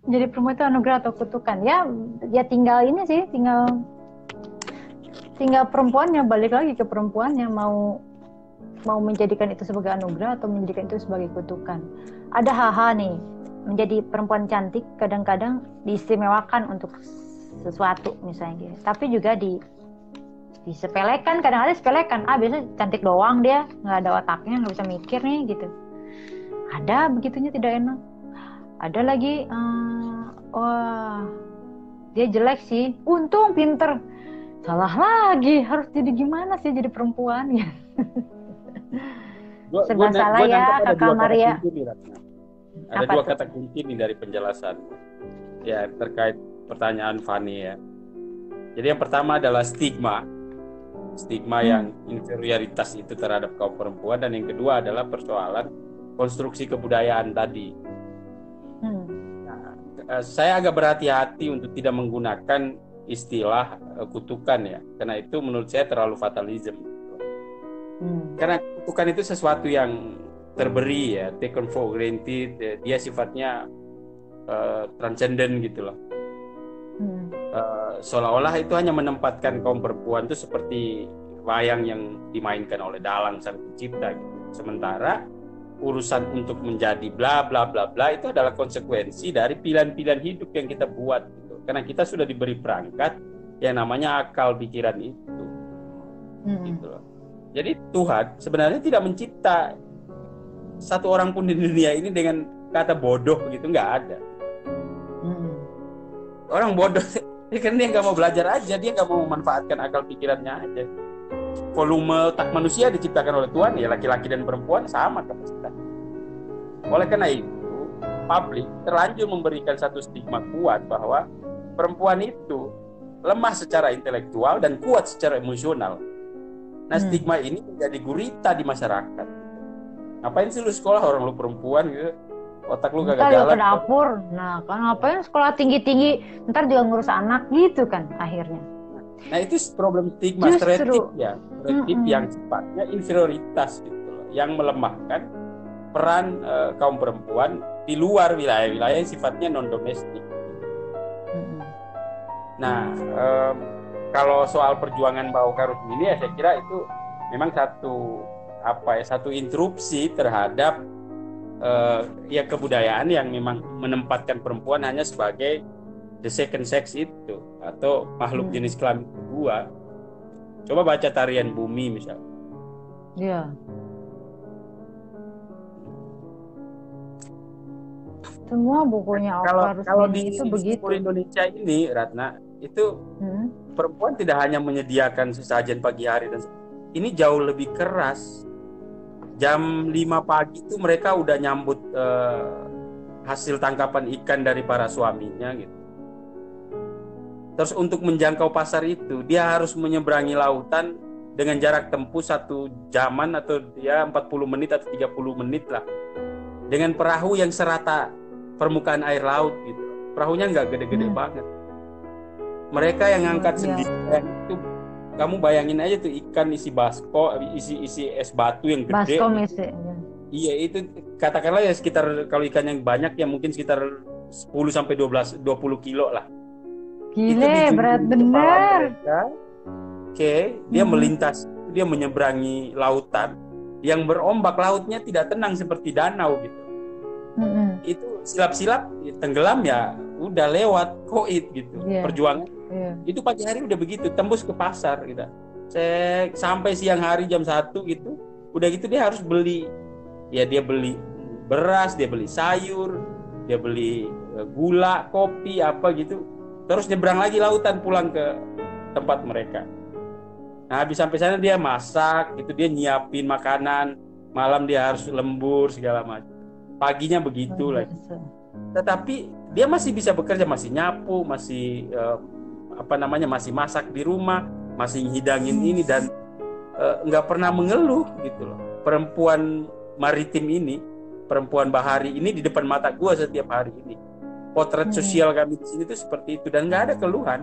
Jadi perempuan itu anugerah atau kutukan? Ya tinggal ini sih, tinggal perempuannya, balik lagi ke perempuannya mau menjadikan itu sebagai anugerah atau menjadikan itu sebagai kutukan. Ada hal-hal nih, menjadi perempuan cantik kadang-kadang diistimewakan untuk sesuatu misalnya gitu. Tapi juga disepelekan, kadang-kadang disepelekan. Biasanya cantik doang dia, nggak ada otaknya, nggak bisa mikir nih gitu. Ada begitunya tidak enak. Ada lagi, wah dia jelek sih, untung pinter. Salah lagi, harus jadi gimana sih jadi perempuan ya? Serba salah ya, Kakak Maria. Ada dua kata kunci nih dari penjelasan ya terkait pertanyaan Fani ya. Jadi yang pertama adalah stigma yang inferioritas itu terhadap kaum perempuan, dan yang kedua adalah persoalan konstruksi kebudayaan tadi. Nah, saya agak berhati-hati untuk tidak menggunakan istilah kutukan ya, karena itu menurut saya terlalu fatalism. Karena kutukan itu sesuatu yang terberi ya, taken for granted, dia sifatnya transcendent gitu loh. Seolah-olah itu hanya menempatkan kaum perempuan itu seperti wayang yang dimainkan oleh dalang sang pencipta gitu. Sementara urusan untuk menjadi bla bla bla bla itu adalah konsekuensi dari pilihan-pilihan hidup yang kita buat gitu. Karena kita sudah diberi perangkat yang namanya akal pikiran itu. Gitu loh. Jadi Tuhan sebenarnya tidak mencipta satu orang pun di dunia ini dengan kata bodoh gitu, nggak ada. Orang bodoh kan dia nggak mau belajar aja, dia nggak mau memanfaatkan akal pikirannya aja. Volume otak manusia diciptakan oleh Tuhan ya, laki-laki dan perempuan sama kapasitas. Oleh karena itu publik terlanjur memberikan satu stigma kuat bahwa perempuan itu lemah secara intelektual dan kuat secara emosional. Nah stigma ini menjadi gurita di masyarakat. Ngapain sih lu sekolah, orang lu perempuan gitu, otak lu gak jalan ke dapur. Nah kan ngapain sekolah tinggi-tinggi, ntar juga ngurus anak gitu kan akhirnya. Nah itu problem stigma, stereotip ya, stereotip yang sifatnya inferioritas gitu loh, yang melemahkan peran kaum perempuan di luar wilayah-wilayah yang sifatnya non domestik. Nah kalau soal perjuangan Mbak Oka Rusmini ya saya kira itu memang satu interupsi terhadap ya kebudayaan yang memang menempatkan perempuan hanya sebagai the second sex itu, atau makhluk jenis kelamin kedua. Coba baca Tarian Bumi misalnya. Iya. Semua bukunya Oka Rusmini itu begitu. Di Indonesia ini, Ratna, itu perempuan tidak hanya menyediakan sesajen pagi hari dan ini jauh lebih keras. Jam 5 pagi itu mereka udah nyambut hasil tangkapan ikan dari para suaminya gitu. Terus untuk menjangkau pasar itu dia harus menyeberangi lautan dengan jarak tempuh 1 jaman atau ya 40 menit atau 30 menit lah. Dengan perahu yang serata permukaan air laut gitu. Perahunya nggak gede-gede banget. Mereka yang ngangkat sendirian itu, kamu bayangin aja tuh ikan isi basko, isi es batu yang gede. Baskom isi. Iya itu katakanlah ya sekitar, kalau ikan yang banyak ya mungkin sekitar 10 sampai 20 kilo lah. Gile, berat bener. Oke, dia melintas, dia menyeberangi lautan yang berombak, lautnya tidak tenang seperti danau gitu. Itu silap-silap tenggelam ya udah lewat koit gitu. Perjuangan. Itu pagi hari udah begitu, tembus ke pasar gitu. Sampai siang hari jam 1 gitu. Udah gitu dia harus beli, ya dia beli beras, dia beli sayur, dia beli gula, kopi apa gitu. Terus nyebrang lagi lautan pulang ke tempat mereka. Nah habis sampai sana dia masak gitu, dia nyiapin makanan, malam dia harus lembur segala macam. Paginya begitu lagi. Tetapi dia masih bisa bekerja, masih nyapu, masih masih masak di rumah, masih ngidangin ini, dan nggak pernah mengeluh gitu loh. Perempuan maritim ini, perempuan bahari ini di depan mata gue setiap hari ini. Potret sosial kami di sini tuh seperti itu, dan nggak ada keluhan.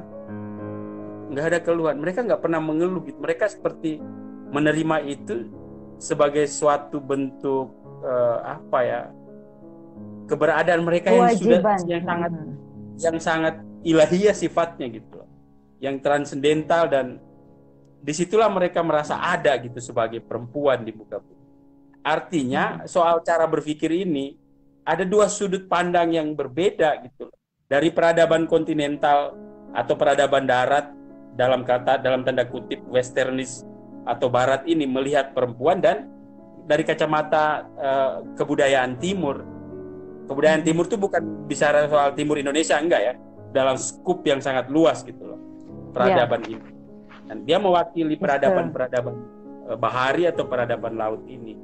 Mereka nggak pernah mengeluh gitu. Mereka seperti menerima itu sebagai suatu bentuk keberadaan mereka yang sangat ilahiyah sifatnya gitu loh, yang transendental, dan disitulah mereka merasa ada gitu sebagai perempuan di muka bumi. Artinya soal cara berpikir ini ada dua sudut pandang yang berbeda gitu loh. Dari peradaban kontinental atau peradaban darat, dalam tanda kutip westernis atau barat ini melihat perempuan, dan dari kacamata kebudayaan timur. Kebudayaan timur itu bukan bicara soal timur Indonesia, enggak ya, dalam skup yang sangat luas gitu loh peradaban ini. Dan dia mewakili peradaban bahari atau peradaban laut ini.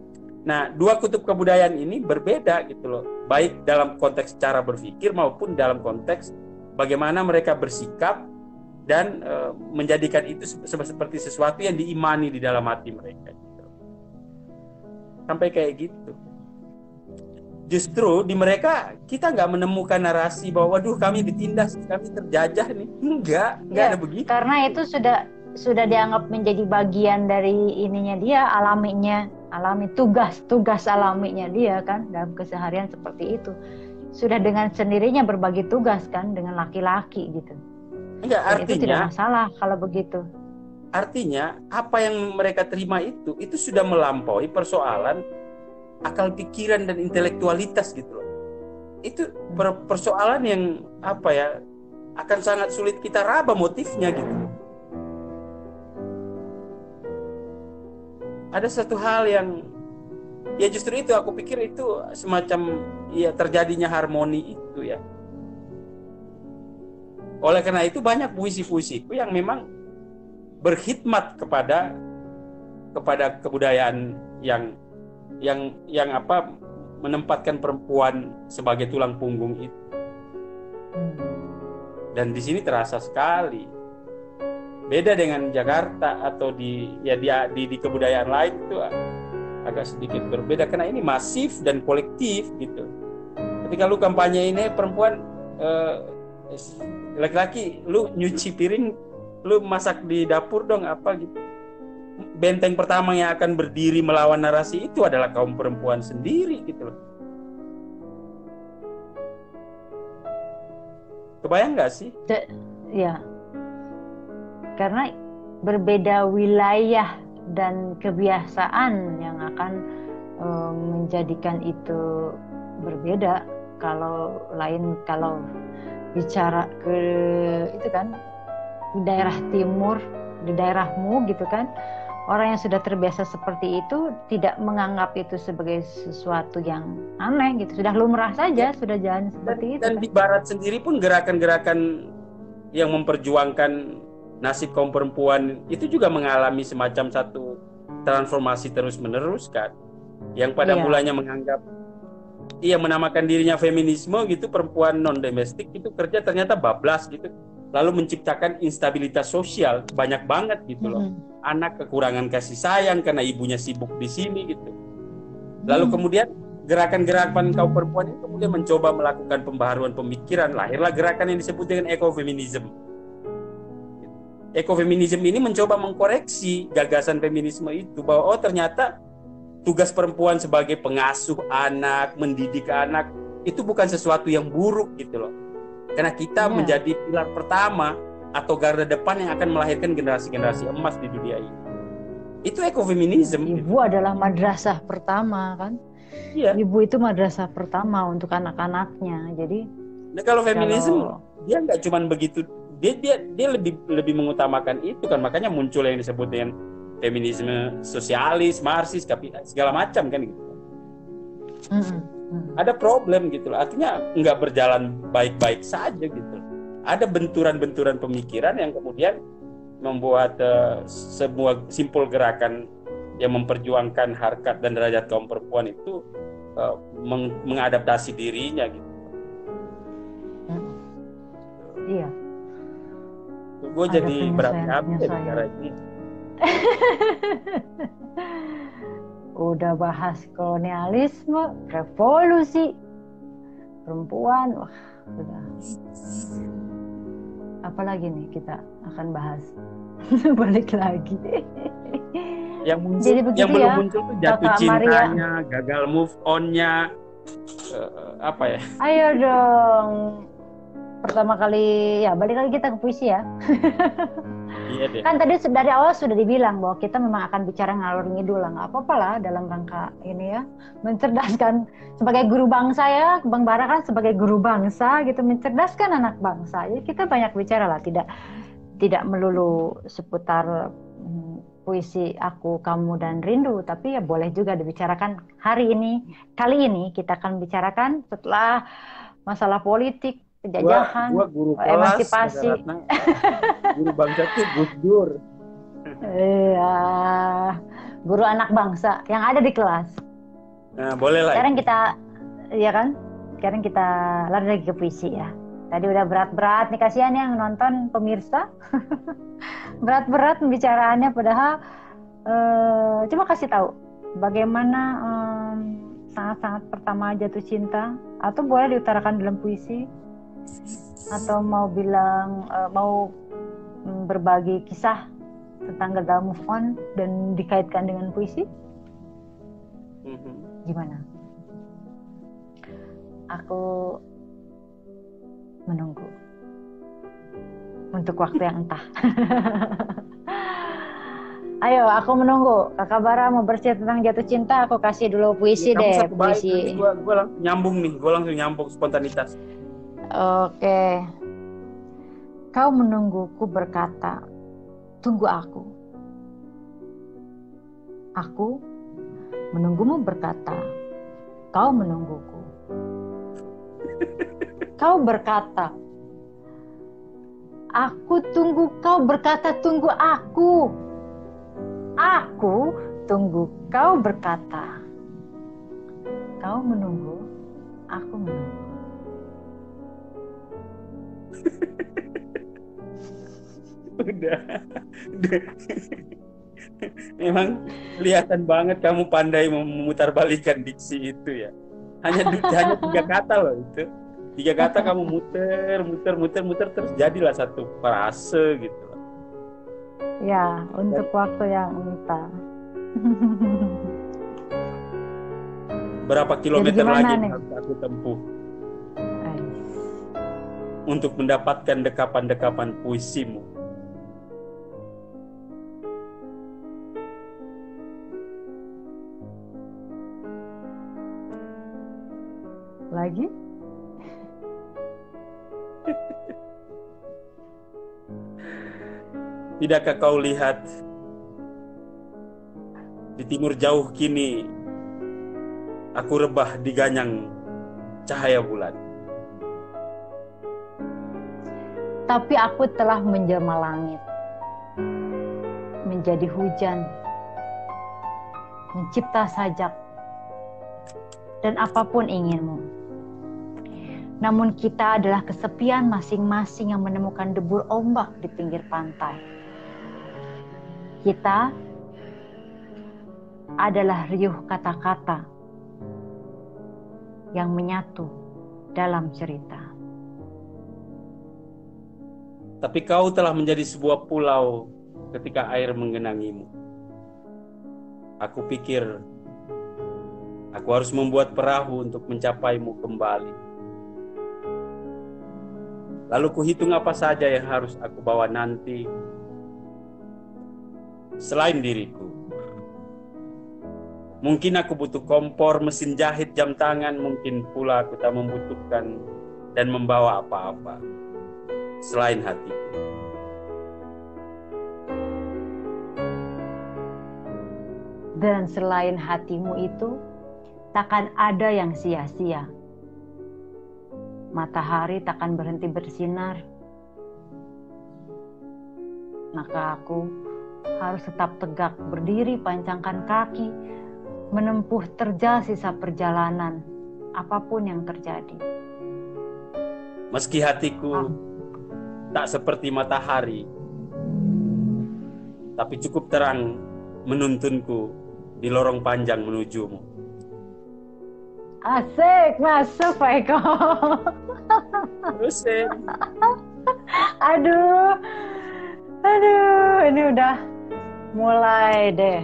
Nah, dua kutub kebudayaan ini berbeda gitu loh, baik dalam konteks cara berpikir maupun dalam konteks bagaimana mereka bersikap dan menjadikan itu seperti sesuatu yang diimani di dalam hati mereka gitu. Sampai kayak gitu. Justru di mereka kita nggak menemukan narasi bahwa waduh kami ditindas, kami terjajah nih. Enggak ada begitu. Karena itu sudah dianggap menjadi bagian dari ininya dia, alami tugas alaminya dia kan dalam keseharian seperti itu. Sudah dengan sendirinya berbagi tugas kan dengan laki-laki gitu. Enggak, artinya itu tidak masalah kalau begitu. Artinya apa yang mereka terima itu sudah melampaui persoalan akal pikiran dan intelektualitas gitu loh. Itu persoalan yang akan sangat sulit kita raba motifnya gitu. Ada satu hal yang justru itu aku pikir itu semacam terjadinya harmoni itu ya. Oleh karena itu banyak puisi-puisiku yang memang berkhidmat kepada kebudayaan yang menempatkan perempuan sebagai tulang punggung itu. Dan di sini terasa sekali. Beda dengan Jakarta atau di kebudayaan lain itu agak sedikit berbeda karena ini masif dan kolektif gitu. Ketika lu kampanye ini perempuan laki-laki, lu nyuci piring, lu masak di dapur dong apa gitu. Benteng pertama yang akan berdiri melawan narasi itu adalah kaum perempuan sendiri gitu loh. Kebayang nggak sih? Ya, karena berbeda wilayah dan kebiasaan yang akan menjadikan itu berbeda. Kalau bicara ke itu kan di daerah timur, di daerahmu gitu kan, orang yang sudah terbiasa seperti itu tidak menganggap itu sebagai sesuatu yang aneh gitu, sudah lumrah saja, sudah jalan seperti itu. Dan di barat sendiri pun gerakan-gerakan yang memperjuangkan nasib kaum perempuan itu juga mengalami semacam satu transformasi terus-menerus kan, yang pada mulanya menganggap menamakan dirinya feminisme gitu, perempuan non domestik itu kerja ternyata bablas gitu, lalu menciptakan instabilitas sosial banyak banget gitu loh. Anak kekurangan kasih sayang karena ibunya sibuk di sini gitu. Lalu kemudian gerakan-gerakan kaum perempuan itu kemudian mencoba melakukan pembaharuan pemikiran, lahirlah gerakan yang disebut dengan ekofeminisme. Ekofeminisme ini mencoba mengkoreksi gagasan feminisme itu, bahwa ternyata tugas perempuan sebagai pengasuh anak, mendidik anak itu bukan sesuatu yang buruk gitu loh. Karena kita menjadi pilar pertama atau garda depan yang akan melahirkan generasi-generasi emas di dunia ini. Itu ekofeminisme. Ibu adalah madrasah pertama kan? Iya. Ibu itu madrasah pertama untuk anak-anaknya. Jadi kalau feminisme dia nggak cuman begitu, dia lebih mengutamakan itu kan, makanya muncul yang disebut dengan feminisme sosialis, marxis, segala macam kan gitu. Ada problem gitu loh. Artinya nggak berjalan baik-baik saja gitu. Ada benturan-benturan pemikiran yang kemudian membuat sebuah simpul gerakan yang memperjuangkan harkat dan derajat kaum perempuan itu mengadaptasi dirinya gitu. Iya. Gue jadi berapi-api ya bicara ini. Udah bahas kolonialisme, revolusi, perempuan, wah sudah. Apalagi nih kita akan bahas. Balik lagi. Yang belum muncul tuh jatuh cintanya, gagal move on-nya, apa ya? Ayo dong. Pertama kali ya balik lagi kita ke puisi ya. Iya deh. Kan tadi dari awal sudah dibilang bahwa kita memang akan bicara ngalor ngidul lah, nggak apa-apa lah dalam rangka ini ya, mencerdaskan sebagai guru bangsa ya, Bang Bara kan sebagai guru bangsa gitu, mencerdaskan anak bangsa. Jadi kita banyak bicara lah, tidak melulu seputar puisi Aku, Kamu, dan Rindu, tapi ya boleh juga dibicarakan hari ini. Kali ini kita akan bicarakan setelah masalah politik, penjajahan, Gua guru kelas, emansipasi. Guru bangsa tuh Gus Dur. Iya, guru anak bangsa yang ada di kelas. Nah, boleh lah. Sekarang kita, ya kan? Sekarang kita lari lagi ke puisi ya. Tadi udah berat-berat nih, kasihan yang nonton pemirsa. Berat-berat pembicaraannya, padahal cuma kasih tahu bagaimana sangat-sangat pertama jatuh cinta, atau boleh diutarakan dalam puisi, atau mau bilang mau berbagi kisah tentang gagal move on dan dikaitkan dengan puisi. Gimana? Aku menunggu untuk waktu yang entah. Ayo, aku menunggu. Kakak Bara mau bercerita tentang jatuh cinta, aku kasih dulu puisi deh. Puisi. Gue langsung nyambung nih, gue langsung nyambung spontanitas. Oke. Kau menungguku berkata, tunggu aku. Aku menunggumu berkata, kau menungguku. Kau berkata, aku tunggu, kau berkata tunggu aku. Aku tunggu, kau berkata. Kau menunggu, aku menunggu. Udah. Memang kelihatan banget kamu pandai memutarbalikkan diksi itu ya. Hanya 3 kata loh itu. 3 kata kamu muter terus jadilah satu frase gitu. Ya, untuk waktu yang entah. Berapa kilometer lagi yang harus aku tempuh untuk mendapatkan dekapan-dekapan puisimu? Lagi? Tidakkah kau lihat di timur jauh kini aku rebah di ganyang cahaya bulan? Tapi aku telah menjelma langit, menjadi hujan, mencipta sajak, dan apapun inginmu. Namun kita adalah kesepian masing-masing yang menemukan debur ombak di pinggir pantai. Kita adalah riuh kata-kata yang menyatu dalam cerita. Tapi kau telah menjadi sebuah pulau ketika air menggenangimu. Aku pikir aku harus membuat perahu untuk mencapaimu kembali. Lalu kuhitung apa saja yang harus aku bawa nanti selain diriku. Mungkin aku butuh kompor, mesin jahit, jam tangan. Mungkin pula aku tak membutuhkan dan membawa apa-apa selain hatiku. Dan selain hatimu itu, takkan ada yang sia-sia. Matahari takkan berhenti bersinar. Maka aku harus tetap tegak, berdiri, pancangkan kaki, menempuh terjal sisa perjalanan, apapun yang terjadi. Meski hatiku tak seperti matahari, tapi cukup terang menuntunku di lorong panjang menujumu. Asik, masuk Pak Eko. Terusin. Aduh, ini udah mulai deh.